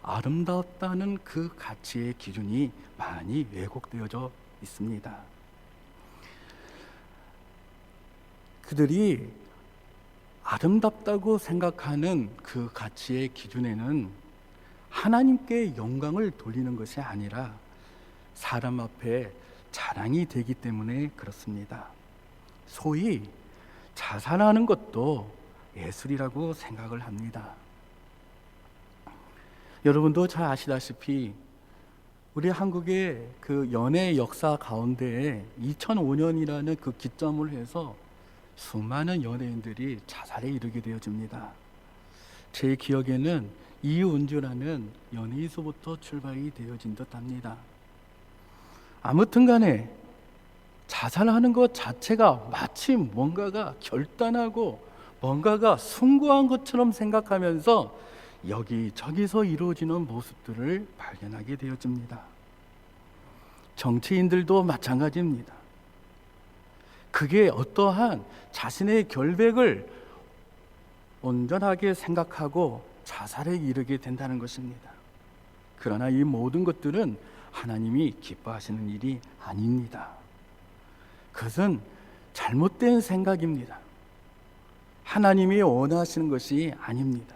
아름답다는 그 가치의 기준이 많이 왜곡되어져 있습니다. 그들이 아름답다고 생각하는 그 가치의 기준에는 하나님께 영광을 돌리는 것이 아니라 사람 앞에 자랑이 되기 때문에 그렇습니다. 소위 자살하는 것도 예술이라고 생각을 합니다. 여러분도 잘 아시다시피 우리 한국의 그 연애 역사 가운데 2005년이라는 그 기점을 해서 수많은 연예인들이 자살에 이르게 되어집니다. 제 기억에는 이은주라는 연예인서부터 출발이 되어진 듯 합니다. 아무튼 간에 자살하는 것 자체가 마치 뭔가가 결단하고 뭔가가 숭고한 것처럼 생각하면서 여기저기서 이루어지는 모습들을 발견하게 되어집니다. 정치인들도 마찬가지입니다. 그게 어떠한 자신의 결백을 온전하게 생각하고 자살에 이르게 된다는 것입니다. 그러나 이 모든 것들은 하나님이 기뻐하시는 일이 아닙니다. 그것은 잘못된 생각입니다. 하나님이 원하시는 것이 아닙니다.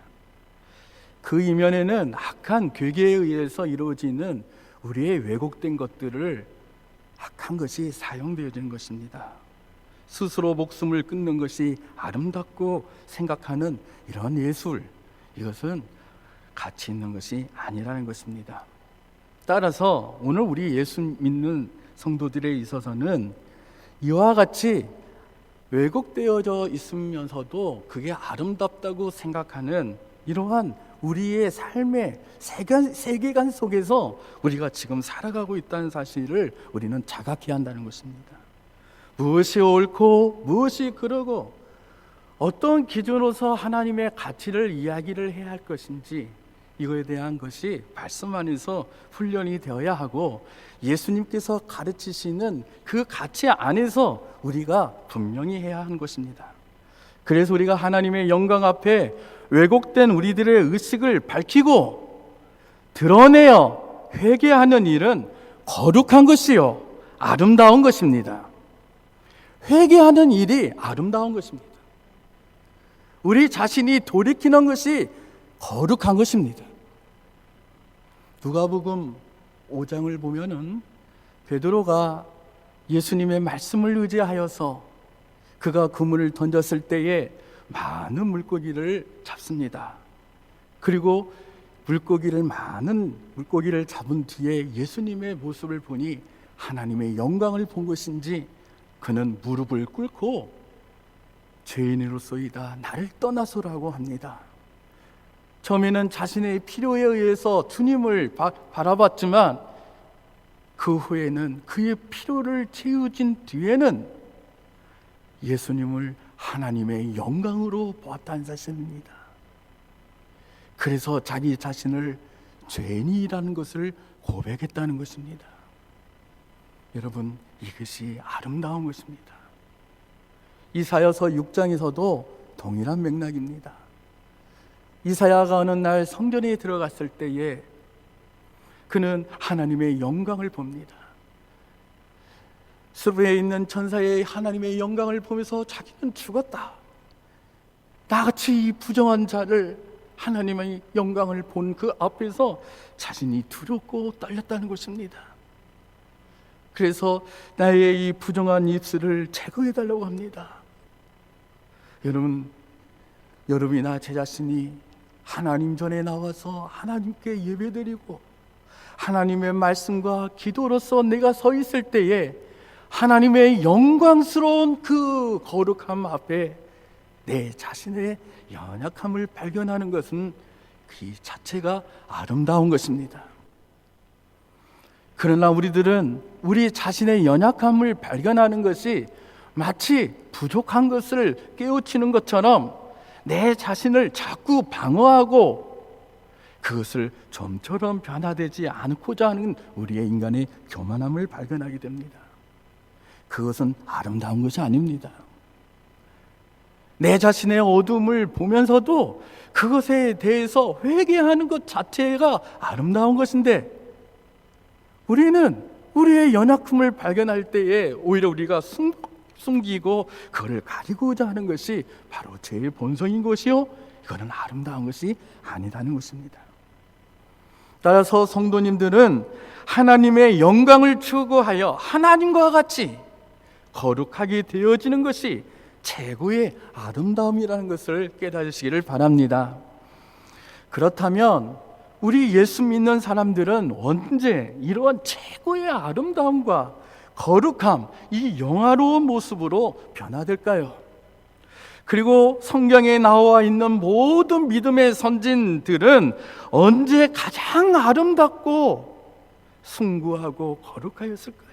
그 이면에는 악한 괴계에 의해서 이루어지는 우리의 왜곡된 것들을 악한 것이 사용되어지는 것입니다. 스스로 목숨을 끊는 것이 아름답고 생각하는 이런 예술, 이것은 가치 있는 것이 아니라는 것입니다. 따라서 오늘 우리 예수 믿는 성도들에 있어서는 이와 같이 왜곡되어져 있으면서도 그게 아름답다고 생각하는 이러한 우리의 삶의 세계관 속에서 우리가 지금 살아가고 있다는 사실을 우리는 자각해야 한다는 것입니다. 무엇이 옳고 무엇이 그르고 어떤 기준으로서 하나님의 가치를 이야기를 해야 할 것인지 이거에 대한 것이 말씀 안에서 훈련이 되어야 하고 예수님께서 가르치시는 그 가치 안에서 우리가 분명히 해야 하는 것입니다. 그래서 우리가 하나님의 영광 앞에 왜곡된 우리들의 의식을 밝히고 드러내어 회개하는 일은 거룩한 것이요 아름다운 것입니다. 회개하는 일이 아름다운 것입니다. 우리 자신이 돌이키는 것이 거룩한 것입니다. 누가복음 5장을 보면은 베드로가 예수님의 말씀을 의지하여서 그가 그물을 던졌을 때에 많은 물고기를 잡습니다. 그리고 많은 물고기를 잡은 뒤에 예수님의 모습을 보니 하나님의 영광을 본 것인지 그는 무릎을 꿇고 죄인으로서이다 나를 떠나소라고 합니다. 처음에는 자신의 필요에 의해서 주님을 바라봤지만 그 후에는 그의 필요를 채워진 뒤에는 예수님을 하나님의 영광으로 보았다는 사실입니다. 그래서 자기 자신을 죄인이라는 것을 고백했다는 것입니다. 여러분, 이것이 아름다운 것입니다. 이사야서 6장에서도 동일한 맥락입니다. 이사야가 어느 날 성전에 들어갔을 때에 그는 하나님의 영광을 봅니다. 수부에 있는 천사의 하나님의 영광을 보면서 자기는 죽었다. 나같이 이 부정한 자를 하나님의 영광을 본 그 앞에서 자신이 두렵고 떨렸다는 것입니다. 그래서 나의 이 부정한 입술을 제거해달라고 합니다. 여러분이나 제 자신이 하나님 전에 나와서 하나님께 예배드리고 하나님의 말씀과 기도로서 내가 서 있을 때에 하나님의 영광스러운 그 거룩함 앞에 내 자신의 연약함을 발견하는 것은 그 자체가 아름다운 것입니다. 그러나 우리들은 우리 자신의 연약함을 발견하는 것이 마치 부족한 것을 깨우치는 것처럼 내 자신을 자꾸 방어하고 그것을 좀처럼 변화되지 않고자 하는 우리의 인간의 교만함을 발견하게 됩니다. 그것은 아름다운 것이 아닙니다. 내 자신의 어둠을 보면서도 그것에 대해서 회개하는 것 자체가 아름다운 것인데, 우리는 우리의 연약함을 발견할 때에 오히려 우리가 숨기고 그걸 가리고자 하는 것이 바로 제일 본성인 것이요, 이거는 아름다운 것이 아니라는 것입니다. 따라서 성도님들은 하나님의 영광을 추구하여 하나님과 같이 거룩하게 되어지는 것이 최고의 아름다움이라는 것을 깨달으시기를 바랍니다. 그렇다면 우리 예수 믿는 사람들은 언제 이러한 최고의 아름다움과 거룩함, 이 영화로운 모습으로 변화될까요? 그리고 성경에 나와 있는 모든 믿음의 선진들은 언제 가장 아름답고 숭고하고 거룩하였을까요?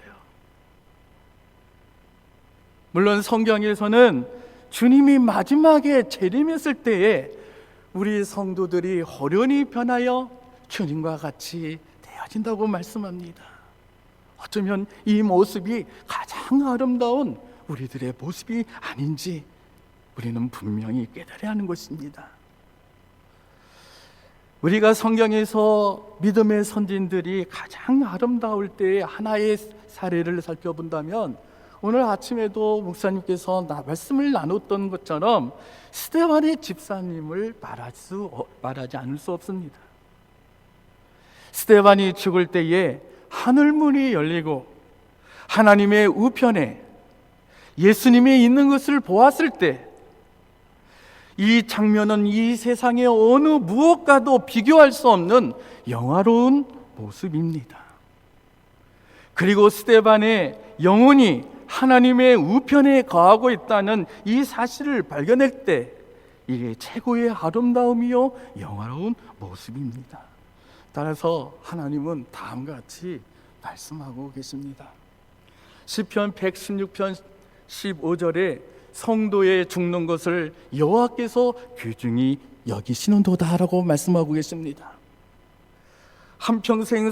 물론 성경에서는 주님이 마지막에 재림했을 때에 우리 성도들이 호련히 변하여 주님과 같이 되어진다고 말씀합니다. 어쩌면 이 모습이 가장 아름다운 우리들의 모습이 아닌지 우리는 분명히 깨달아야 하는 것입니다. 우리가 성경에서 믿음의 선진들이 가장 아름다울 때의 하나의 사례를 살펴본다면, 오늘 아침에도 목사님께서 말씀을 나눴던 것처럼 스데반의 집사님을 말하지 않을 수 없습니다. 스데반이 죽을 때에 하늘문이 열리고 하나님의 우편에 예수님이 있는 것을 보았을 때, 이 장면은 이 세상의 어느 무엇과도 비교할 수 없는 영화로운 모습입니다. 그리고 스데반의 영혼이 하나님의 우편에 거하고 있다는 이 사실을 발견할 때, 이게 최고의 아름다움이요 영화로운 모습입니다. 따라서 하나님은 다음과 같이 말씀하고 계십니다. 시편 116편 15절에 성도의 죽는 것을 여호와께서 귀중히 여기시는도다라고 말씀하고 계십니다. 한평생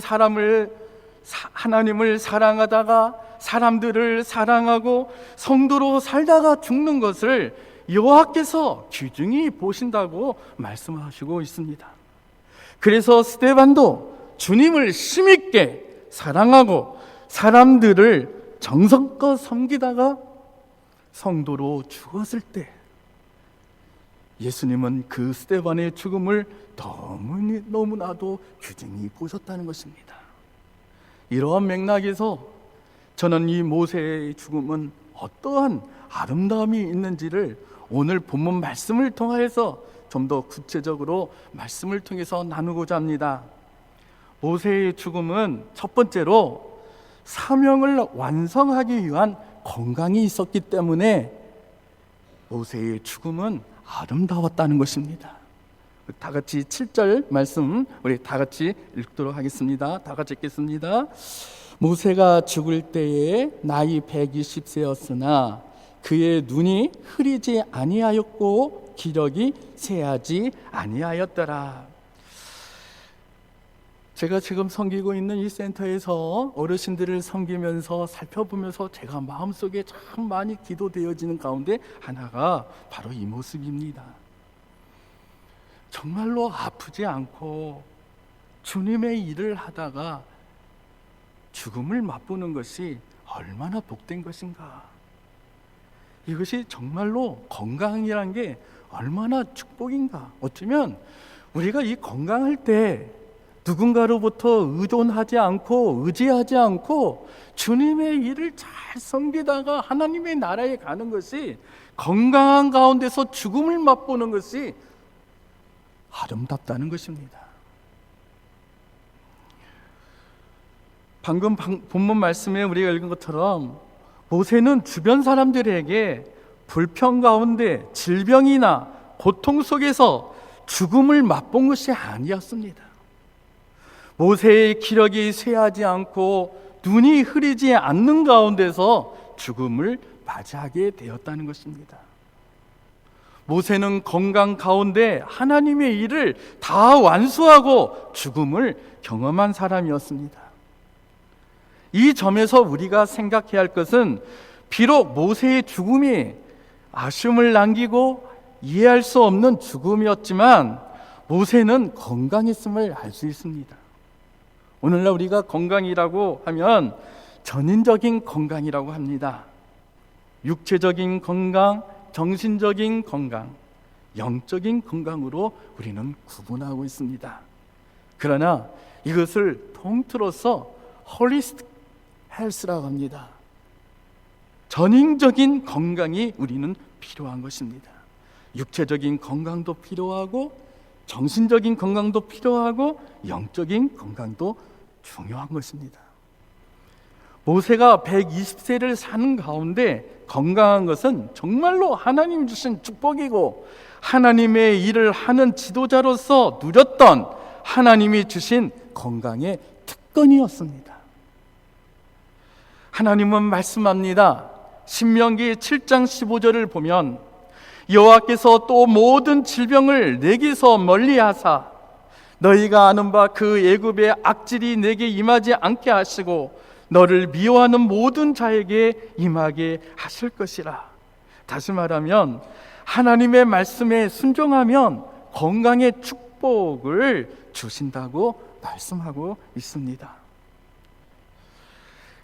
하나님을 사랑하다가 사람들을 사랑하고 성도로 살다가 죽는 것을 여호와께서 귀중히 보신다고 말씀하시고 있습니다. 그래서 스데반도 주님을 힘있게 사랑하고 사람들을 정성껏 섬기다가 성도로 죽었을 때, 예수님은 그 스데반의 죽음을 너무나도 귀중히 보셨다는 것입니다. 이러한 맥락에서 저는 이 모세의 죽음은 어떠한 아름다움이 있는지를 오늘 본문 말씀을 통해서 좀 더 구체적으로 말씀을 통해서 나누고자 합니다. 모세의 죽음은 첫 번째로 사명을 완성하기 위한 건강이 있었기 때문에 모세의 죽음은 아름다웠다는 것입니다. 다 같이 7절 말씀 우리 다 같이 읽도록 하겠습니다. 다 같이 읽겠습니다. 모세가 죽을 때에 나이 120세였으나 그의 눈이 흐리지 아니하였고 기력이 쇠하지 아니하였더라. 제가 지금 섬기고 있는 이 센터에서 어르신들을 섬기면서 살펴보면서 제가 마음속에 참 많이 기도되어지는 가운데 하나가 바로 이 모습입니다. 정말로 아프지 않고 주님의 일을 하다가 죽음을 맛보는 것이 얼마나 복된 것인가. 이것이 정말로 건강이란 게 얼마나 축복인가. 어쩌면 우리가 이 건강할 때 누군가로부터 의존하지 않고 의지하지 않고 주님의 일을 잘 섬기다가 하나님의 나라에 가는 것이, 건강한 가운데서 죽음을 맛보는 것이 아름답다는 것입니다. 방금 본문 말씀에 우리가 읽은 것처럼 모세는 주변 사람들에게 불평 가운데 질병이나 고통 속에서 죽음을 맛본 것이 아니었습니다. 모세의 기력이 쇠하지 않고 눈이 흐리지 않는 가운데서 죽음을 맞이하게 되었다는 것입니다. 모세는 건강 가운데 하나님의 일을 다 완수하고 죽음을 경험한 사람이었습니다. 이 점에서 우리가 생각해야 할 것은, 비록 모세의 죽음이 아쉬움을 남기고 이해할 수 없는 죽음이었지만 모세는 건강했음을 알 수 있습니다. 오늘날 우리가 건강이라고 하면 전인적인 건강이라고 합니다. 육체적인 건강, 정신적인 건강, 영적인 건강으로 우리는 구분하고 있습니다. 그러나 이것을 통틀어서 홀리스틱 헬스라고 합니다. 전인적인 건강이 우리는 필요한 것입니다. 육체적인 건강도 필요하고 정신적인 건강도 필요하고 영적인 건강도 중요한 것입니다. 모세가 120세를 사는 가운데 건강한 것은 정말로 하나님 주신 축복이고 하나님의 일을 하는 지도자로서 누렸던 하나님이 주신 건강의 특권이었습니다. 하나님은 말씀합니다. 신명기 7장 15절을 보면 여호와께서 또 모든 질병을 내게서 멀리하사 너희가 아는 바 그 애굽의 악질이 내게 임하지 않게 하시고 너를 미워하는 모든 자에게 임하게 하실 것이라. 다시 말하면 하나님의 말씀에 순종하면 건강의 축복을 주신다고 말씀하고 있습니다.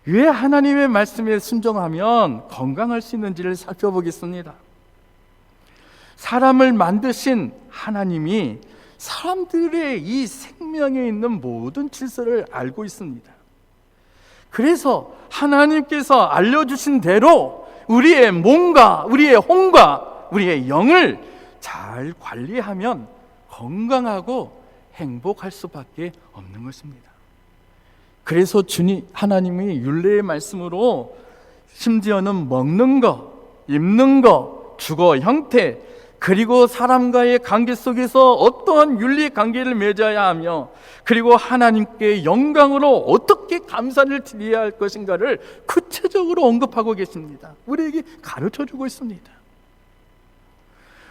왜 하나님의 말씀에 순종하면 건강할 수 있는지를 살펴보겠습니다. 사람을 만드신 하나님이 사람들의 이 생명에 있는 모든 질서를 알고 있습니다. 그래서 하나님께서 알려주신 대로 우리의 몸과 우리의 혼과 우리의 영을 잘 관리하면 건강하고 행복할 수밖에 없는 것입니다. 그래서 하나님이 율례의 말씀으로 심지어는 먹는 것, 입는 것, 주거 형태, 그리고 사람과의 관계 속에서 어떠한 윤리 관계를 맺어야 하며 그리고 하나님께 영광으로 어떻게 감사를 드려야 할 것인가를 구체적으로 언급하고 계십니다. 우리에게 가르쳐주고 있습니다.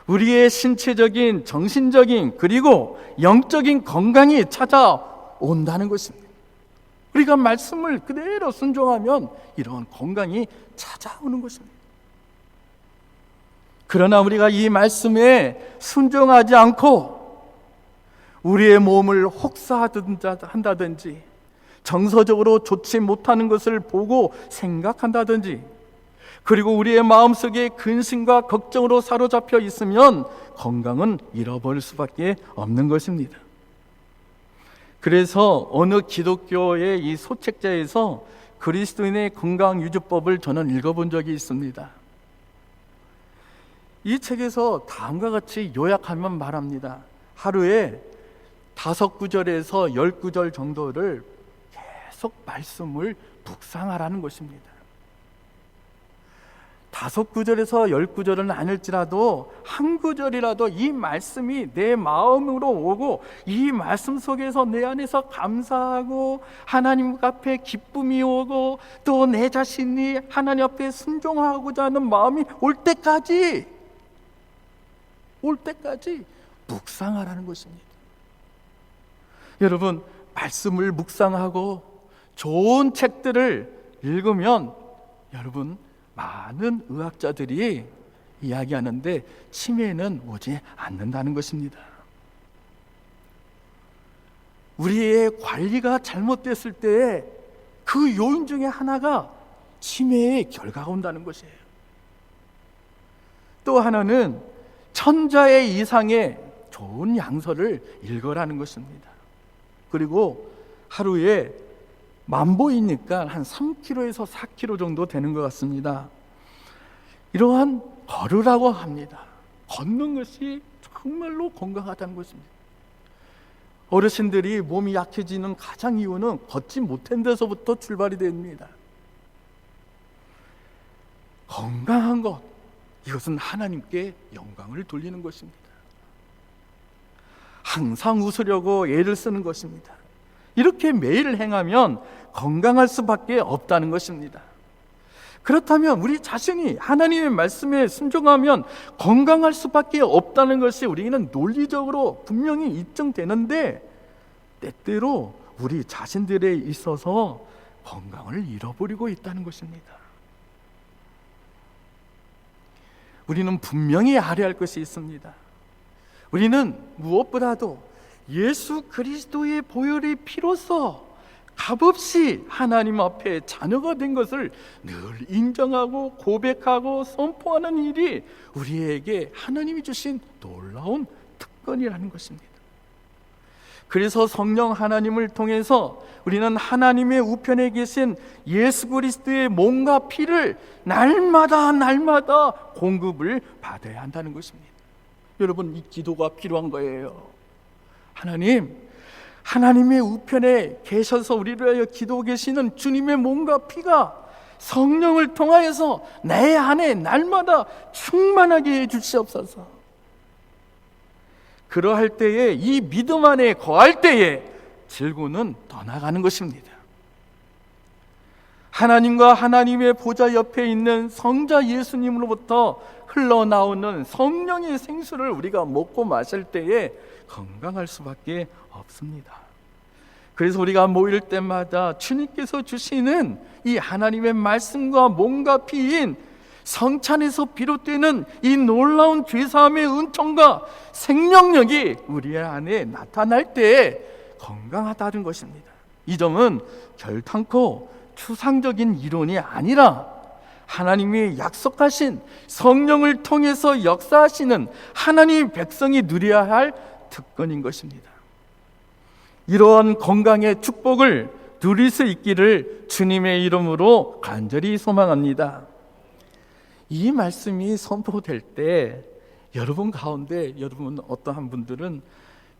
우리의 신체적인, 정신적인 그리고 영적인 건강이 찾아온다는 것입니다. 우리가 말씀을 그대로 순종하면 이런 건강이 찾아오는 것입니다. 그러나 우리가 이 말씀에 순종하지 않고 우리의 몸을 혹사한다든지 정서적으로 좋지 못하는 것을 보고 생각한다든지 그리고 우리의 마음속에 근심과 걱정으로 사로잡혀 있으면 건강은 잃어버릴 수밖에 없는 것입니다. 그래서 어느 기독교의 이 소책자에서 그리스도인의 건강유지법을 저는 읽어본 적이 있습니다. 이 책에서 다음과 같이 요약하면 말합니다. 하루에 5구절에서 10구절 정도를 계속 말씀을 묵상하라는 것입니다. 5구절에서 10구절은 아닐지라도 한 구절이라도 이 말씀이 내 마음으로 오고 이 말씀 속에서 내 안에서 감사하고 하나님 앞에 기쁨이 오고 또 내 자신이 하나님 앞에 순종하고자 하는 마음이 올 때까지 묵상하라는 것입니다. 여러분, 말씀을 묵상하고 좋은 책들을 읽으면 여러분 많은 의학자들이 이야기하는데 치매는 오지 않는다는 것입니다. 우리의 관리가 잘못됐을 때 그 요인 중에 하나가 치매의 결과가 온다는 것이에요. 또 하나는 천자의 이상의 좋은 양서를 읽으라는 것입니다. 그리고 하루에 만보이니까 한 3km에서 4km 정도 되는 것 같습니다. 이러한 걸으라고 합니다. 걷는 것이 정말로 건강하다는 것입니다. 어르신들이 몸이 약해지는 가장 이유는 걷지 못한 데서부터 출발이 됩니다. 건강한 것, 이것은 하나님께 영광을 돌리는 것입니다. 항상 웃으려고 애를 쓰는 것입니다. 이렇게 매일 행하면 건강할 수밖에 없다는 것입니다. 그렇다면 우리 자신이 하나님의 말씀에 순종하면 건강할 수밖에 없다는 것이 우리는 논리적으로 분명히 입증되는데 때때로 우리 자신들에 있어서 건강을 잃어버리고 있다는 것입니다. 우리는 분명히 알아야 할 것이 있습니다. 우리는 무엇보다도 예수 그리스도의 보혈의 피로써 값없이 하나님 앞에 자녀가 된 것을 늘 인정하고 고백하고 선포하는 일이 우리에게 하나님이 주신 놀라운 특권이라는 것입니다. 그래서 성령 하나님을 통해서 우리는 하나님의 우편에 계신 예수 그리스도의 몸과 피를 날마다 공급을 받아야 한다는 것입니다. 여러분, 이 기도가 필요한 거예요. 하나님의 우편에 계셔서 우리를 위하여 기도하고 계시는 주님의 몸과 피가 성령을 통하여서 내 안에 날마다 충만하게 해 주시옵소서. 그러할 때에, 이 믿음 안에 거할 때에 질고는 떠나가는 것입니다. 하나님과 하나님의 보좌 옆에 있는 성자 예수님으로부터 흘러나오는 성령의 생수를 우리가 먹고 마실 때에 건강할 수밖에 없습니다. 그래서 우리가 모일 때마다 주님께서 주시는 이 하나님의 말씀과 몸과 피인 성찬에서 비롯되는 이 놀라운 죄사함의 은총과 생명력이 우리 안에 나타날 때 건강하다는 것입니다. 이 점은 결탄코 추상적인 이론이 아니라 하나님이 약속하신 성령을 통해서 역사하시는 하나님의 백성이 누려야 할 특권인 것입니다. 이러한 건강의 축복을 누릴 수 있기를 주님의 이름으로 간절히 소망합니다. 이 말씀이 선포될 때 여러분 가운데 어떠한 분들은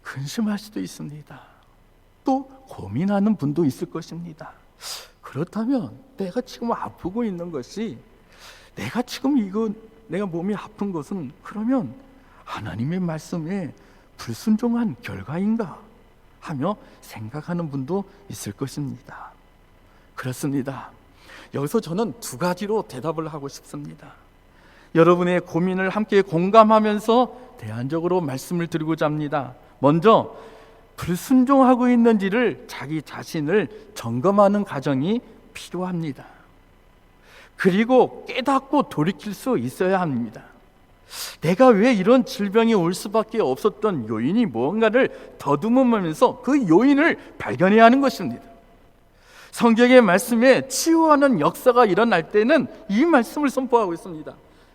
근심할 수도 있습니다. 또 고민하는 분도 있을 것입니다. 그렇다면 내가 지금 아프고 있는 것이, 내가 몸이 아픈 것은 그러면 하나님의 말씀에 불순종한 결과인가 하며 생각하는 분도 있을 것입니다. 그렇습니다. 여기서 저는 두 가지로 대답을 하고 싶습니다. 여러분의 고민을 함께 공감하면서 대안적으로 말씀을 드리고자 합니다. 먼저 불순종하고 있는지를 자기 자신을 점검하는 과정이 필요합니다. 그리고 깨닫고 돌이킬 수 있어야 합니다. 내가 왜 이런 질병이 올 수밖에 없었던 요인이 무언가를 더듬으면서 그 요인을 발견해야 하는 것입니다. 성경의 말씀에 치유하는 역사가 일어날 때는 이 말씀을 선포하고 있습니다.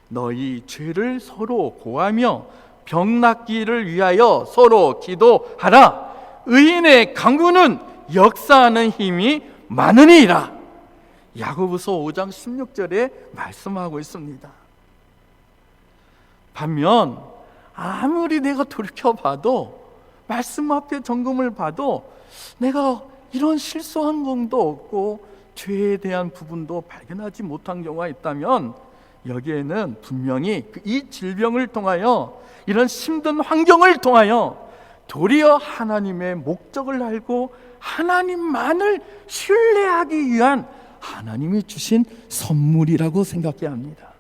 너희 죄를 서로 고하며 병 낫기를 위하여 서로 기도하라. 의인의 강구는 역사하는 힘이 많으니라. 야고보서 5장 16절에 말씀하고 있습니다. 반면 아무리 내가 돌이켜봐도, 말씀 앞에 점검을 봐도 내가 이런 실수한 것도 없고 죄에 대한 부분도 발견하지 못한 경우가 있다면 여기에는 분명히 이 질병을 통하여, 이런 힘든 환경을 통하여 도리어 하나님의 목적을 알고 하나님만을 신뢰하기 위한 하나님이 주신 선물이라고 생각해야 합니다.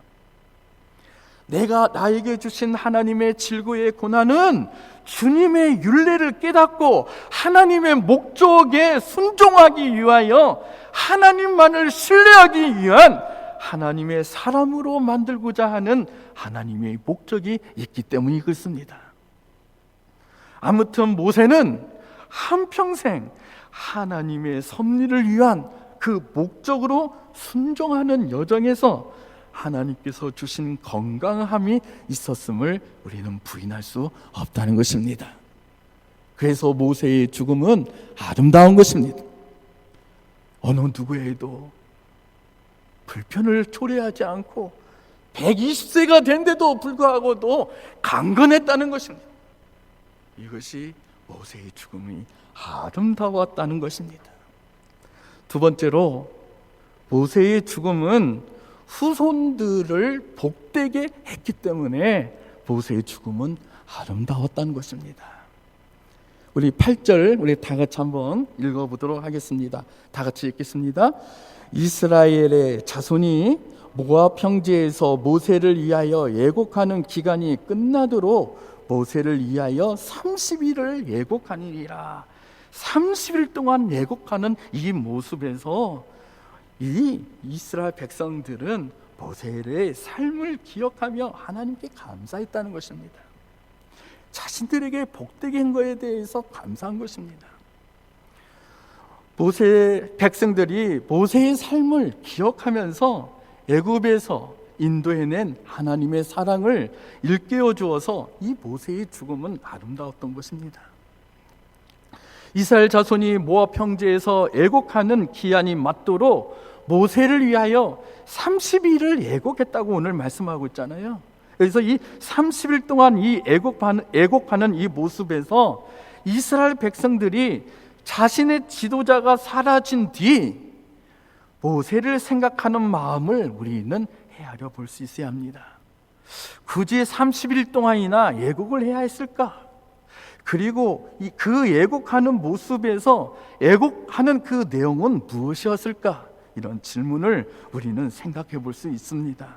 내가 나에게 주신 하나님의 질고의 고난은 주님의 율례를 깨닫고 하나님의 목적에 순종하기 위하여 하나님만을 신뢰하기 위한 하나님의 사람으로 만들고자 하는 하나님의 목적이 있기 때문이 그렇습니다. 아무튼 모세는 한평생 하나님의 섭리를 위한 그 목적으로 순종하는 여정에서 하나님께서 주신 건강함이 있었음을 우리는 부인할 수 없다는 것입니다. 그래서 모세의 죽음은 아름다운 것입니다. 어느 누구에도 불편을 초래하지 않고 120세가 된데도 불구하고도 강건했다는 것입니다. 이것이 모세의 죽음이 아름다웠다는 것입니다. 두 번째로, 모세의 죽음은 후손들을 복되게 했기 때문에 모세의 죽음은 아름다웠다는 것입니다. 우리 8절 우리 다 같이 한번 읽어보도록 하겠습니다. 다 같이 읽겠습니다. 이스라엘의 자손이 모압 평지에서 모세를 위하여 예곡하는 기간이 끝나도록 모세를 위하여 30일을 예곡하니라. 30일 동안 예곡하는 이 모습에서 이 이스라엘 백성들은 모세의 삶을 기억하며 하나님께 감사했다는 것입니다. 자신들에게 복되게 한 것에 대해서 감사한 것입니다. 모세 백성들이 모세의 삶을 기억하면서 애굽에서 인도해낸 하나님의 사랑을 일깨워 주어서 이 모세의 죽음은 아름다웠던 것입니다. 이스라엘 자손이 모압 평지에서 애곡하는 기한이 맞도록 모세를 위하여 30일을 애곡했다고 오늘 말씀하고 있잖아요. 그래서 이 30일 동안 이 애곡하는 이 모습에서 이스라엘 백성들이 자신의 지도자가 사라진 뒤 모세를 생각하는 마음을 우리는 헤아려 볼 수 있어야 합니다. 굳이 30일 동안이나 애곡을 해야 했을까? 그리고 그 애곡하는 모습에서 애곡하는 그 내용은 무엇이었을까? 이런 질문을 우리는 생각해 볼 수 있습니다.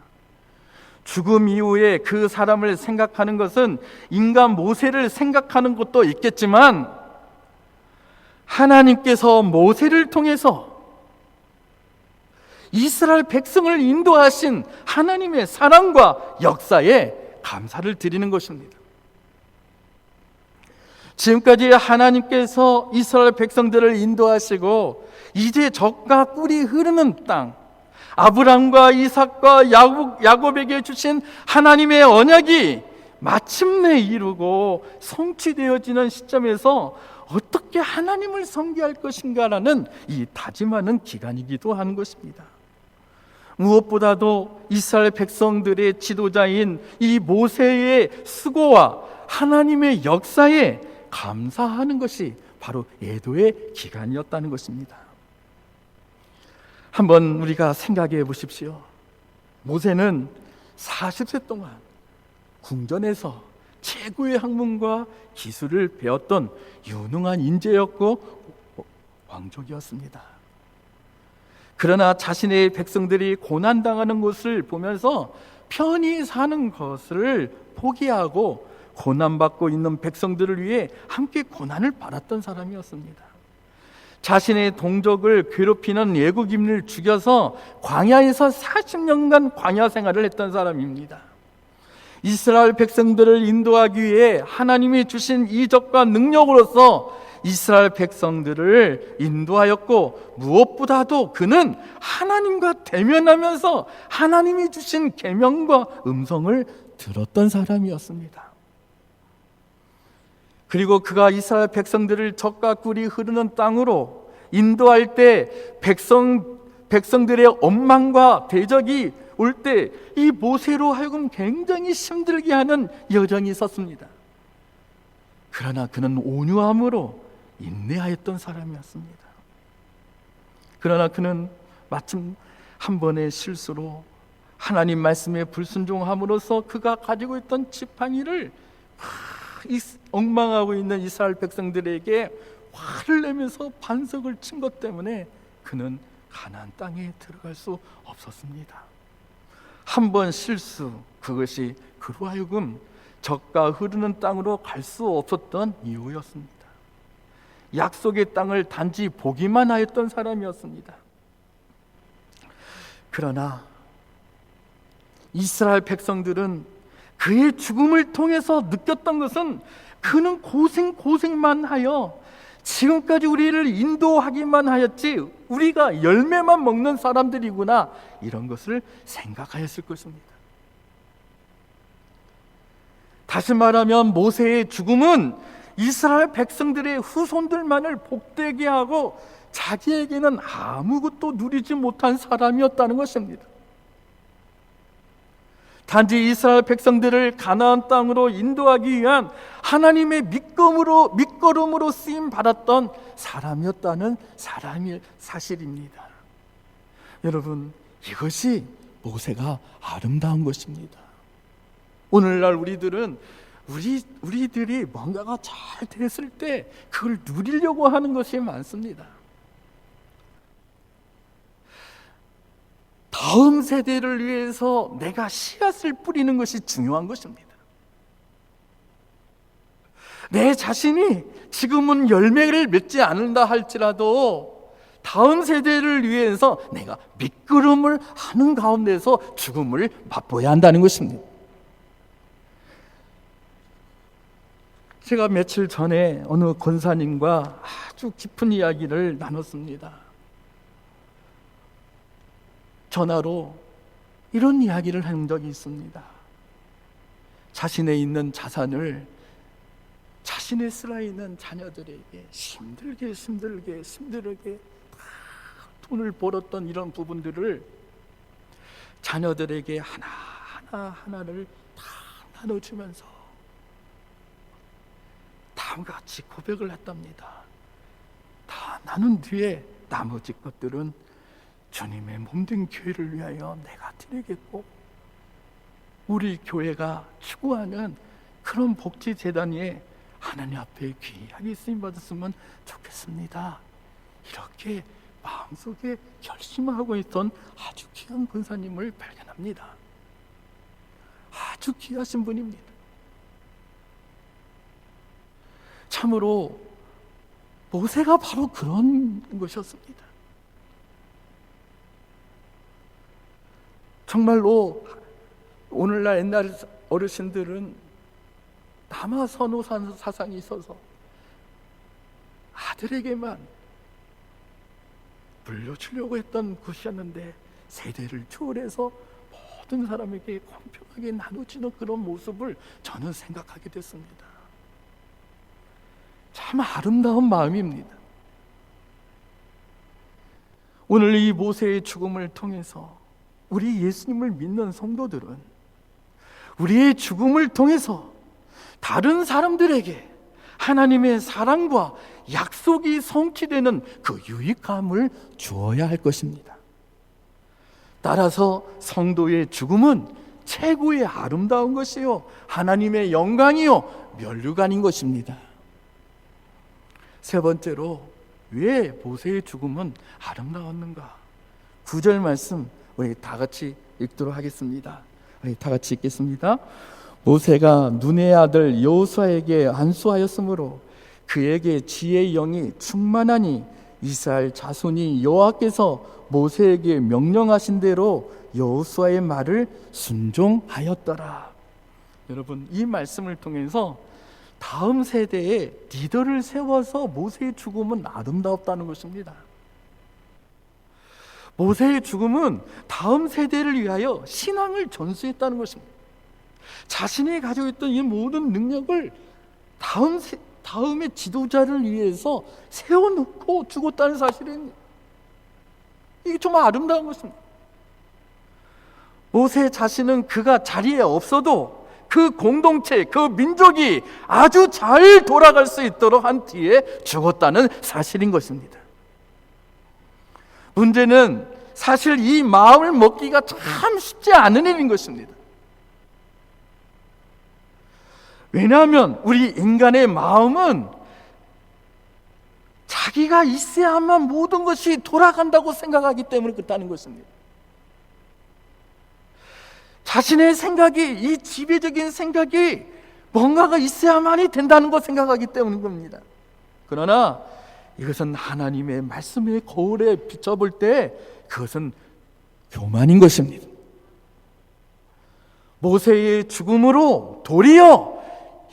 죽음 이후에 그 사람을 생각하는 것은 인간 모세를 생각하는 것도 있겠지만 하나님께서 모세를 통해서 이스라엘 백성을 인도하신 하나님의 사랑과 역사에 감사를 드리는 것입니다. 지금까지 하나님께서 이스라엘 백성들을 인도하시고 이제 젖과 꿀이 흐르는 땅, 아브람과 이삭과 야곱에게 주신 하나님의 언약이 마침내 이루고 성취되어지는 시점에서 어떻게 하나님을 섬기할 것인가라는 이 다짐하는 기간이기도 하는 것입니다. 무엇보다도 이스라엘 백성들의 지도자인 이 모세의 수고와 하나님의 역사에 감사하는 것이 바로 애도의 기간이었다는 것입니다. 한번 우리가 생각해 보십시오. 모세는 40세 동안 궁전에서 최고의 학문과 기술을 배웠던 유능한 인재였고 왕족이었습니다. 그러나 자신의 백성들이 고난당하는 것을 보면서 편히 사는 것을 포기하고 고난받고 있는 백성들을 위해 함께 고난을 받았던 사람이었습니다. 자신의 동족을 괴롭히는 애국인을 죽여서 광야에서 40년간 광야 생활을 했던 사람입니다. 이스라엘 백성들을 인도하기 위해 하나님이 주신 이적과 능력으로서 이스라엘 백성들을 인도하였고, 무엇보다도 그는 하나님과 대면하면서 하나님이 주신 계명과 음성을 들었던 사람이었습니다. 그리고 그가 이스라엘 백성들을 젖과 꿀이 흐르는 땅으로 인도할 때 백성들의 원망과 대적이 올 때 이 모세로 하여금 굉장히 힘들게 하는 여정이 있었습니다. 그러나 그는 온유함으로 인내하였던 사람이었습니다. 그러나 그는 마침 한 번의 실수로 하나님 말씀에 불순종함으로써 그가 가지고 있던 지팡이를 엉망하고 있는 이스라엘 백성들에게 화를 내면서 반석을 친 것 때문에 그는 가나안 땅에 들어갈 수 없었습니다. 한 번 실수, 그것이 그로 하여금 젖과 흐르는 땅으로 갈 수 없었던 이유였습니다. 약속의 땅을 단지 보기만 하였던 사람이었습니다. 그러나 이스라엘 백성들은 그의 죽음을 통해서 느꼈던 것은 그는 고생만 하여 지금까지 우리를 인도하기만 하였지 우리가 열매만 먹는 사람들이구나, 이런 것을 생각하였을 것입니다. 다시 말하면 모세의 죽음은 이스라엘 백성들의 후손들만을 복되게 하고 자기에게는 아무것도 누리지 못한 사람이었다는 것입니다. 단지 이스라엘 백성들을 가나안 땅으로 인도하기 위한 하나님의 밑거름으로 쓰임 받았던 사람이었다는 사실입니다. 여러분, 이것이 모세가 아름다운 것입니다. 오늘날 우리들이 뭔가가 잘 됐을 때 그걸 누리려고 하는 것이 많습니다. 다음 세대를 위해서 내가 씨앗을 뿌리는 것이 중요한 것입니다. 내 자신이 지금은 열매를 맺지 않는다 할지라도 다음 세대를 위해서 내가 밑거름을 하는 가운데서 죽음을 맛보아야 한다는 것입니다. 제가 며칠 전에 어느 권사님과 아주 깊은 이야기를 나눴습니다. 전화로 이런 이야기를 한 적이 있습니다. 자신의 있는 자산을 자신의 슬하 있는 자녀들에게 힘들게 다 돈을 벌었던 이런 부분들을 자녀들에게 하나를 다 나눠주면서 다음과 같이 고백을 했답니다. 다 나눈 뒤에 나머지 것들은 주님의 몸된 교회를 위하여 내가 드리겠고, 우리 교회가 추구하는 그런 복지재단 위에 하나님 앞에 귀하게 쓰임받았으면 좋겠습니다. 이렇게 마음속에 결심하고 있던 아주 귀한 권사님을 발견합니다. 아주 귀하신 분입니다. 참으로 모세가 바로 그런 것이었습니다. 정말로 오늘날 옛날 어르신들은 남아 선호 사상이 있어서 아들에게만 물려주려고 했던 것이었는데, 세대를 초월해서 모든 사람에게 공평하게 나눠지는 그런 모습을 저는 생각하게 됐습니다. 참 아름다운 마음입니다. 오늘 이 모세의 죽음을 통해서 우리 예수님을 믿는 성도들은 우리의 죽음을 통해서 다른 사람들에게 하나님의 사랑과 약속이 성취되는 그 유익함을 주어야 할 것입니다. 따라서 성도의 죽음은 최고의 아름다운 것이요, 하나님의 영광이요, 면류관인 것입니다. 세 번째로, 왜 모세의 죽음은 아름다웠는가? 9절 말씀 우리 다 같이 읽도록 하겠습니다. 우리 다 같이 읽겠습니다. 모세가 눈의 아들 여호수아에게 안수하였으므로 그에게 지혜의 영이 충만하니 이스라엘 자손이 여호와께서 모세에게 명령하신 대로 여호수아의 말을 순종하였더라. 여러분, 이 말씀을 통해서 다음 세대에 리더를 세워서 모세의 죽음은 아름다웠다는 것입니다. 모세의 죽음은 다음 세대를 위하여 신앙을 전수했다는 것입니다. 자신이 가지고 있던 이 모든 능력을 다음의 지도자를 위해서 세워놓고 죽었다는 사실은, 이게 정말 아름다운 것입니다. 모세 자신은 그가 자리에 없어도 그 공동체, 그 민족이 아주 잘 돌아갈 수 있도록 한 뒤에 죽었다는 사실인 것입니다. 문제는 사실 이 마음을 먹기가 참 쉽지 않은 일인 것입니다. 왜냐하면 우리 인간의 마음은 자기가 있어야만 모든 것이 돌아간다고 생각하기 때문에 그렇다는 것입니다. 자신의 생각이, 이 지배적인 생각이 뭔가가 있어야만이 된다는 것 생각하기 때문인 겁니다. 그러나 이것은 하나님의 말씀의 거울에 비춰볼 때 그것은 교만인 것입니다. 모세의 죽음으로 도리어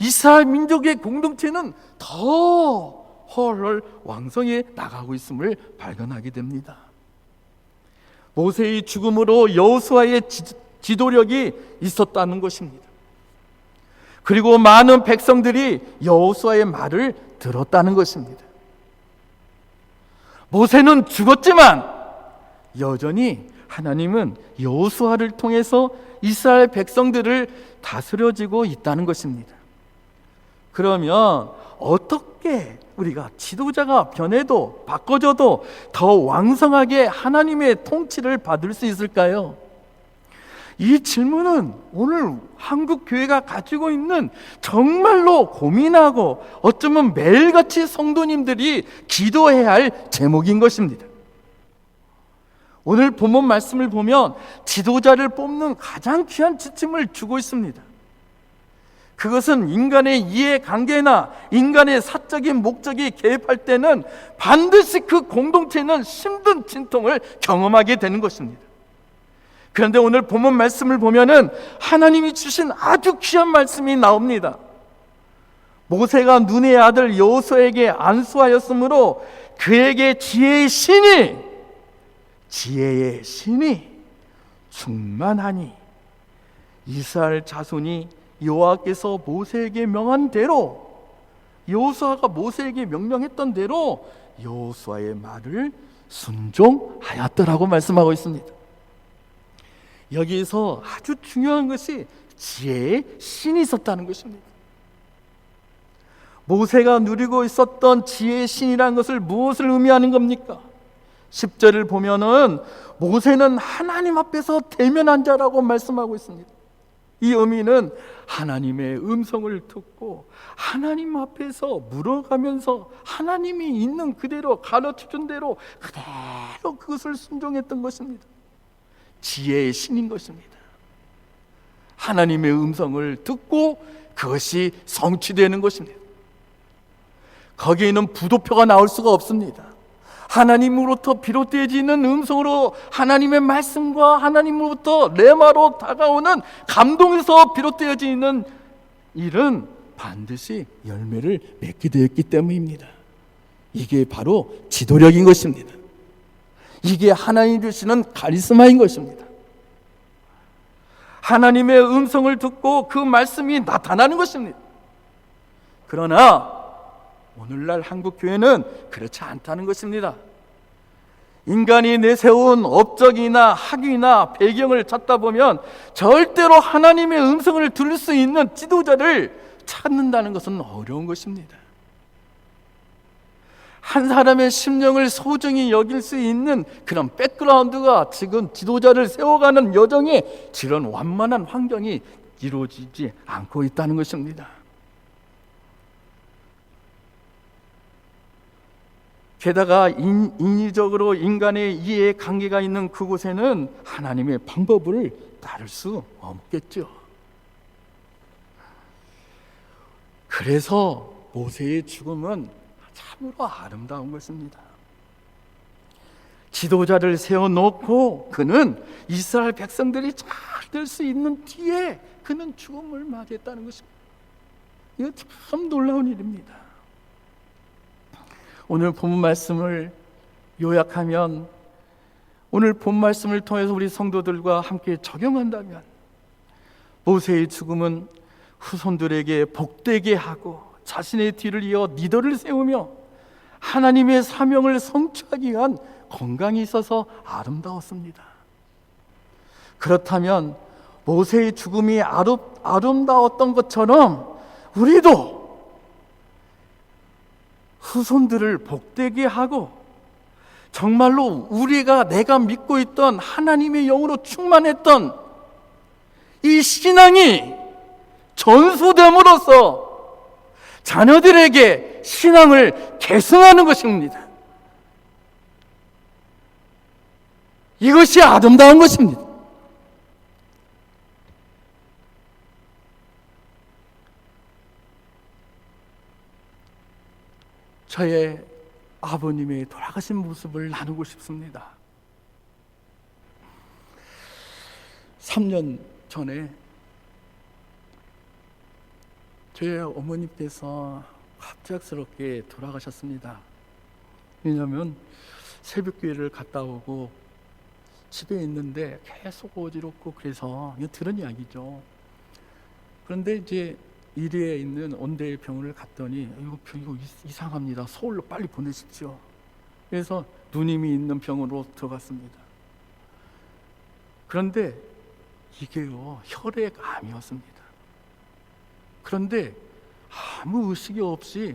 이스라엘 민족의 공동체는 더 훨훨 왕성해 나가고 있음을 발견하게 됩니다. 모세의 죽음으로 여호수아의 지도력이 있었다는 것입니다. 그리고 많은 백성들이 여호수아의 말을 들었다는 것입니다. 모세는 죽었지만 여전히 하나님은 여호수아를 통해서 이스라엘 백성들을 다스려지고 있다는 것입니다. 그러면 어떻게 우리가 지도자가 변해도 바꿔져도 더 왕성하게 하나님의 통치를 받을 수 있을까요? 이 질문은 오늘 한국 교회가 가지고 있는 정말로 고민하고 어쩌면 매일같이 성도님들이 기도해야 할 제목인 것입니다. 오늘 본문 말씀을 보면 지도자를 뽑는 가장 귀한 지침을 주고 있습니다. 그것은 인간의 이해관계나 인간의 사적인 목적이 개입할 때는 반드시 그 공동체는 힘든 진통을 경험하게 되는 것입니다. 그런데 오늘 본문 말씀을 보면은 하나님이 주신 아주 귀한 말씀이 나옵니다. 모세가 눈의 아들 여호수아에게 안수하였으므로 그에게 지혜의 신이 충만하니 이스라엘 자손이 여호와께서 모세에게 명한 대로, 여호수아가 모세에게 명령했던 대로 여호수아의 말을 순종하였더라고 말씀하고 있습니다. 여기에서 아주 중요한 것이 지혜의 신이 있었다는 것입니다. 모세가 누리고 있었던 지혜의 신이라는 것을 무엇을 의미하는 겁니까? 10절을 보면은 모세는 하나님 앞에서 대면한 자라고 말씀하고 있습니다. 이 의미는 하나님의 음성을 듣고 하나님 앞에서 물어가면서 하나님이 있는 그대로 가르쳐준 대로 그대로 그것을 순종했던 것입니다. 지혜의 신인 것입니다. 하나님의 음성을 듣고 그것이 성취되는 것입니다. 거기에는 부도표가 나올 수가 없습니다. 하나님으로부터 비롯되어지는 음성으로 하나님의 말씀과 하나님으로부터 레마로 다가오는 감동에서 비롯되어지는 일은 반드시 열매를 맺게 되었기 때문입니다. 이게 바로 지도력인 것입니다. 이게 하나님 주시는 카리스마인 것입니다. 하나님의 음성을 듣고 그 말씀이 나타나는 것입니다. 그러나 오늘날 한국교회는 그렇지 않다는 것입니다. 인간이 내세운 업적이나 학위나 배경을 찾다 보면 절대로 하나님의 음성을 들을 수 있는 지도자를 찾는다는 것은 어려운 것입니다. 한 사람의 심령을 소중히 여길 수 있는 그런 백그라운드가 지금 지도자를 세워가는 여정에 이런 완만한 환경이 이루어지지 않고 있다는 것입니다. 게다가 인위적으로 인간의 이해 관계가 있는 그곳에는 하나님의 방법을 따를 수 없겠죠. 그래서 모세의 죽음은 참으로 아름다운 것입니다. 지도자를 세워놓고 그는 이스라엘 백성들이 잘 될 수 있는 뒤에 그는 죽음을 맞이했다는 것입니다. 이거 참 놀라운 일입니다. 오늘 본 말씀을 요약하면, 오늘 본 말씀을 통해서 우리 성도들과 함께 적용한다면 모세의 죽음은 후손들에게 복되게 하고 자신의 뒤를 이어 리더를 세우며 하나님의 사명을 성취하기 위한 건강이 있어서 아름다웠습니다. 그렇다면 모세의 죽음이 아름다웠던 것처럼 우리도 후손들을 복되게 하고 정말로 내가 믿고 있던 하나님의 영으로 충만했던 이 신앙이 전수됨으로써 자녀들에게 신앙을 계승하는 것입니다. 이것이 아름다운 것입니다. 저의 아버님의 돌아가신 모습을 나누고 싶습니다. 3년 전에 저희 어머니께서 갑작스럽게 돌아가셨습니다. 왜냐하면 새벽기회를 갔다 오고 집에 있는데 계속 어지럽고 그래서 이거 들은 이야기죠. 그런데 이제 이리에 있는 온대의 병원을 갔더니 이거 이상합니다. 서울로 빨리 보내십시오. 그래서 누님이 있는 병원으로 들어갔습니다. 그런데 이게요, 혈액암이었습니다. 그런데 아무 의식이 없이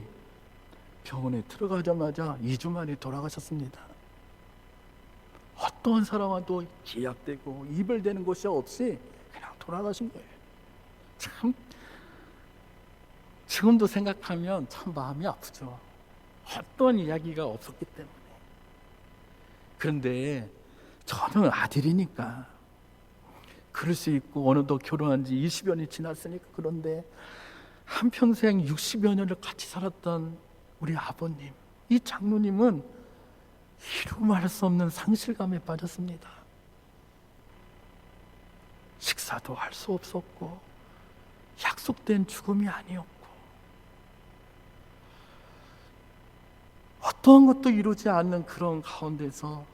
병원에 들어가자마자 2주 만에 돌아가셨습니다. 어떤 사람과도 기약되고 이별되는 것이 없이 그냥 돌아가신 거예요. 참 지금도 생각하면 참 마음이 아프죠. 어떤 이야기가 없었기 때문에. 그런데 저는 아들이니까 그럴 수 있고 어느덧 결혼한 지 20여 년이 지났으니까. 그런데 한평생 60여 년을 같이 살았던 우리 아버님, 이 장로님은 이루 말할 수 없는 상실감에 빠졌습니다. 식사도 할 수 없었고 약속된 죽음이 아니었고 어떠한 것도 이루지 않는 그런 가운데서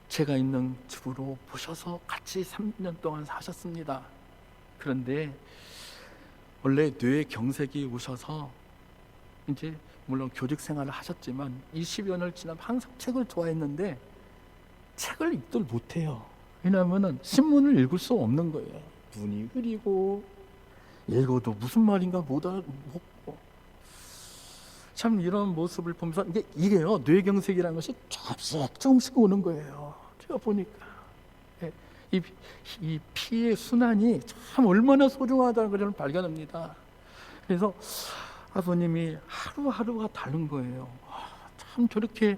제가 있는 집으로 모셔서 같이 3년 동안 사셨습니다. 그런데 원래 뇌경색이 오셔서 이제 물론 교직 생활을 하셨지만 20여 년을 지나면 항상 책을 좋아했는데 책을 읽들 못해요. 왜냐하면 신문을 읽을 수 없는 거예요. 눈이 흐리고 읽어도 무슨 말인가 못 알아먹고. 참 이런 모습을 보면서 이게요, 뇌경색이라는 것이 조금씩 오는 거예요. 제가 보니까 이 피의 순환이 참 얼마나 소중하다는 것을 발견합니다. 그래서 아버님이 하루하루가 다른 거예요. 참 저렇게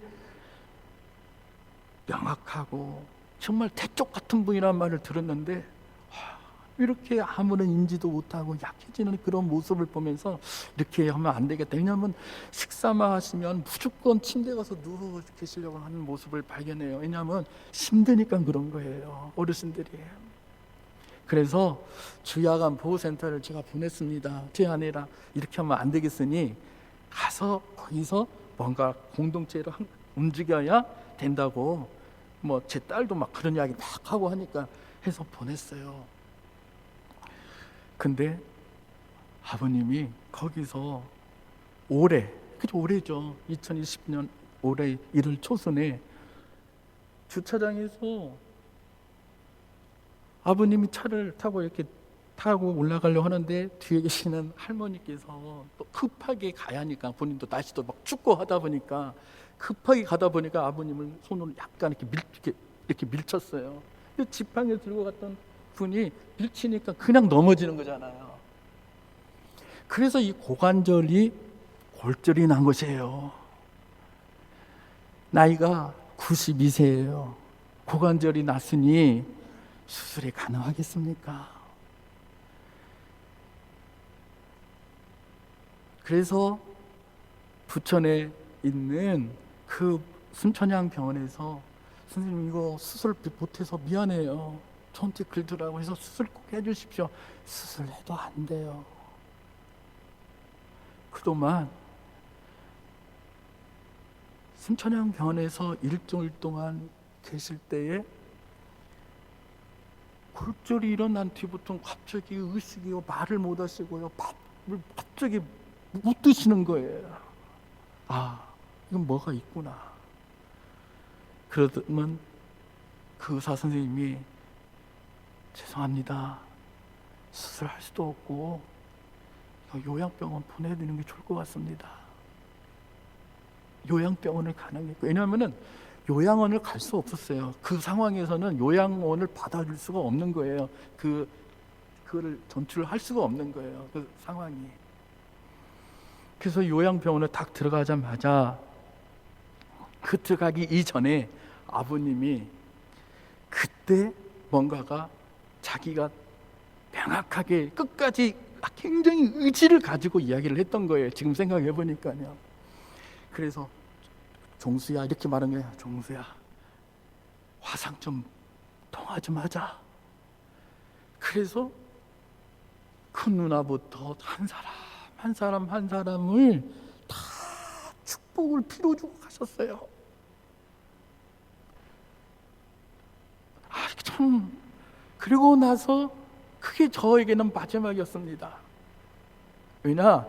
명확하고 정말 대쪽 같은 분이란 말을 들었는데 이렇게 아무런 인지도 못하고 약해지는 그런 모습을 보면서 이렇게 하면 안 되겠다. 왜냐하면 식사만 하시면 무조건 침대에 가서 누워 계시려고 하는 모습을 발견해요. 왜냐하면 힘드니까 그런 거예요, 어르신들이. 그래서 주야간 보호센터를 제가 보냈습니다. 제 아내랑 이렇게 하면 안 되겠으니 가서 거기서 뭔가 공동체로 움직여야 된다고, 뭐 제 딸도 막 그런 이야기 막 하고 하니까 해서 보냈어요. 근데 아버님이 거기서 올해죠. 2020년 올해 1월 초순에 주차장에서 아버님이 차를 타고 이렇게 타고 올라가려고 하는데 뒤에 계시는 할머니께서 또 급하게 가야 하니까, 본인도 날씨도 막 춥고 하다 보니까 급하게 가다 보니까 아버님을 손으로 약간 이렇게 밀쳤어요. 지팡이를 들고 갔던 분이 밀치니까 그냥 넘어지는 거잖아요. 그래서 이 고관절이 골절이 난 것이에요. 나이가 92세예요. 고관절이 났으니 수술이 가능하겠습니까? 그래서 부천에 있는 그 순천향 병원에서 선생님 이거 수술 못해서 미안해요, 저한테 그러더라고. 해서 수술 꼭 해주십시오. 수술해도 안 돼요. 그동안 순천향 병원에서 일주일 동안 계실 때에 골절이 일어난 뒤부터 갑자기 의식이고 말을 못 하시고요, 밥을 갑자기 못 드시는 거예요. 이건 뭐가 있구나. 그러면 그 의사 선생님이 죄송합니다, 수술할 수도 없고 요양병원 보내드리는 게 좋을 것 같습니다. 요양병원을 가능했고, 왜냐하면 요양원을 갈 수 없었어요. 그 상황에서는 요양원을 받아줄 수가 없는 거예요. 그거를 전출할 수가 없는 거예요, 그 상황이. 그래서 요양병원을 딱 들어가자마자 그 들어가기 이전에 아버님이 그때 뭔가가 자기가 명확하게 끝까지 굉장히 의지를 가지고 이야기를 했던 거예요. 지금 생각해 보니까요. 그래서 종수야 이렇게 말한 거예요. 종수야, 화상 좀 통화 좀 하자. 그래서 큰 누나부터 한 사람을 다 축복을 빌어주고 가셨어요. 참, 그리고 나서 그게 저에게는 마지막이었습니다. 왜냐,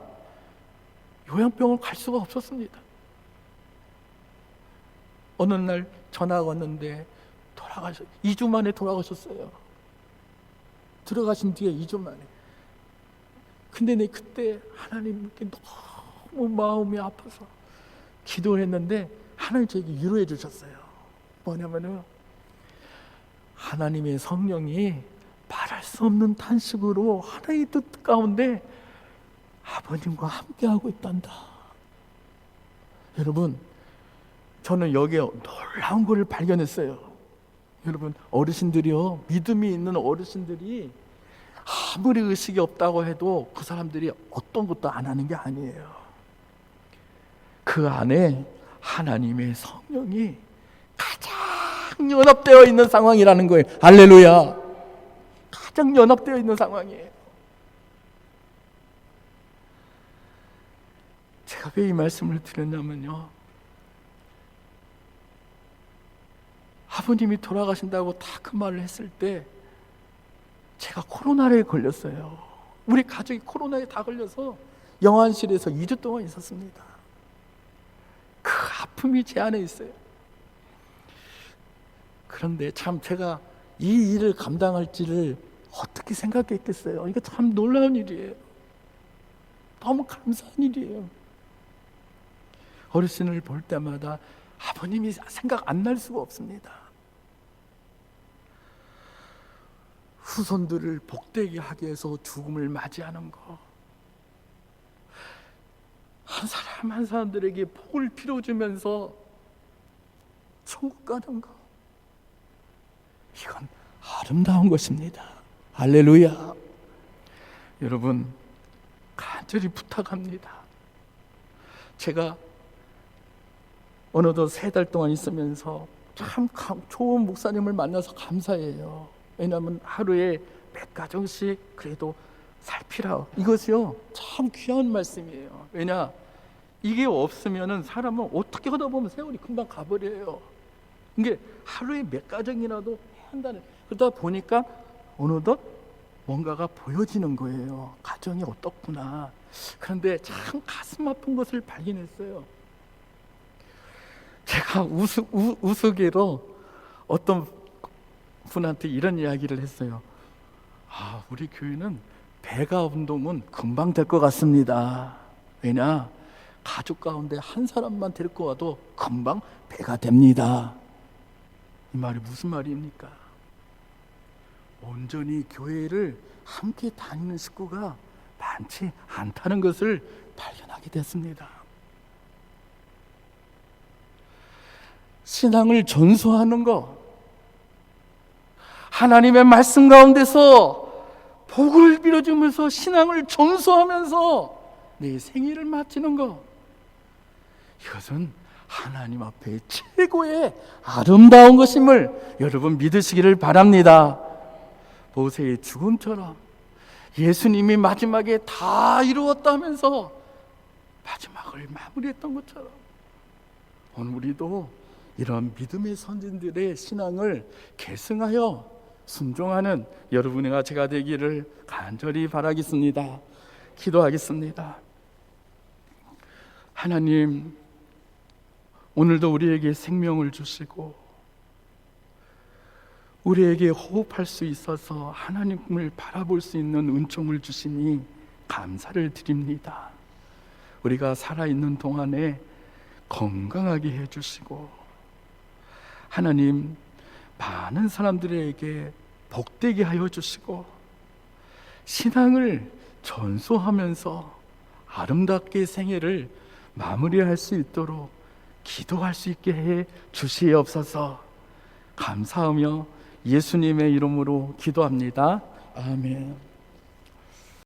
요양병원 갈 수가 없었습니다. 어느 날 전화가 왔는데 2주 만에 돌아가셨어요. 들어가신 뒤에 2주 만에. 근데 내 그때 하나님께 너무 마음이 아파서 기도를 했는데 하나님 저에게 위로해 주셨어요. 뭐냐면은 하나님의 성령이 말할 수 없는 탄식으로 하나의 뜻 가운데 아버님과 함께하고 있단다. 여러분, 저는 여기에 놀라운 것을 발견했어요. 여러분, 어르신들이요, 믿음이 있는 어르신들이 아무리 의식이 없다고 해도 그 사람들이 어떤 것도 안 하는 게 아니에요. 그 안에 하나님의 성령이 가장 연합되어 있는 상황이라는 거예요. 할렐루야. 가장 연합되어 있는 상황이에요. 제가 왜 이 말씀을 드렸냐면요, 아버님이 돌아가신다고 다 그 말을 했을 때 제가 코로나에 걸렸어요. 우리 가족이 코로나에 다 걸려서 영안실에서 2주 동안 있었습니다. 그 아픔이 제 안에 있어요. 그런데 참 제가 이 일을 감당할지를 어떻게 생각했겠어요. 이거 참 놀라운 일이에요. 너무 감사한 일이에요. 어르신을 볼 때마다 아버님이 생각 안 날 수가 없습니다. 후손들을 복되게 하기 위해서 죽음을 맞이하는 거, 한 사람 한 사람들에게 복을 빌어주면서 천국 가는 거, 이건 아름다운 것입니다. 할렐루야. 여러분, 간절히 부탁합니다. 제가 어느덧 3달 동안 있으면서 참 좋은 목사님을 만나서 감사해요. 왜냐하면 하루에 몇 가정씩 그래도 살피라, 이것이요 참 귀한 말씀이에요. 왜냐, 이게 없으면은 사람은 어떻게 하다 보면 세월이 금방 가버려요. 이게 하루에 몇 가정이라도 해야 한다는, 그러다 보니까 어느덧 뭔가가 보여지는 거예요. 가정이 어떻구나. 그런데 참 가슴 아픈 것을 발견했어요. 제가 우스개로 어떤 분한테 이런 이야기를 했어요. 우리 교회는 배가 운동은 금방 될 것 같습니다. 왜냐, 가족 가운데 한 사람만 데리고 와도 금방 배가 됩니다. 이 말이 무슨 말입니까? 온전히 교회를 함께 다니는 식구가 많지 않다는 것을 발견하게 됐습니다. 신앙을 전수하는 것, 하나님의 말씀 가운데서 복을 빌어주면서 신앙을 전수하면서 내 생일을 마치는 것, 이것은 하나님 앞에 최고의 아름다운 것임을 여러분 믿으시기를 바랍니다. 모세의 죽음처럼 예수님이 마지막에 다 이루었다면서 마지막을 마무리했던 것처럼 오늘 우리도 이런 믿음의 선진들의 신앙을 계승하여 순종하는 여러분과 제가 되기를 간절히 바라겠습니다. 기도하겠습니다. 하나님, 오늘도 우리에게 생명을 주시고 우리에게 호흡할 수 있어서 하나님을 바라볼 수 있는 은총을 주시니 감사를 드립니다. 우리가 살아있는 동안에 건강하게 해주시고 하나님, 많은 사람들에게 복되게 하여 주시고 신앙을 전수하면서 아름답게 생애를 마무리할 수 있도록 기도할 수 있게 해 주시옵소서. 감사하며 예수님의 이름으로 기도합니다. 아멘.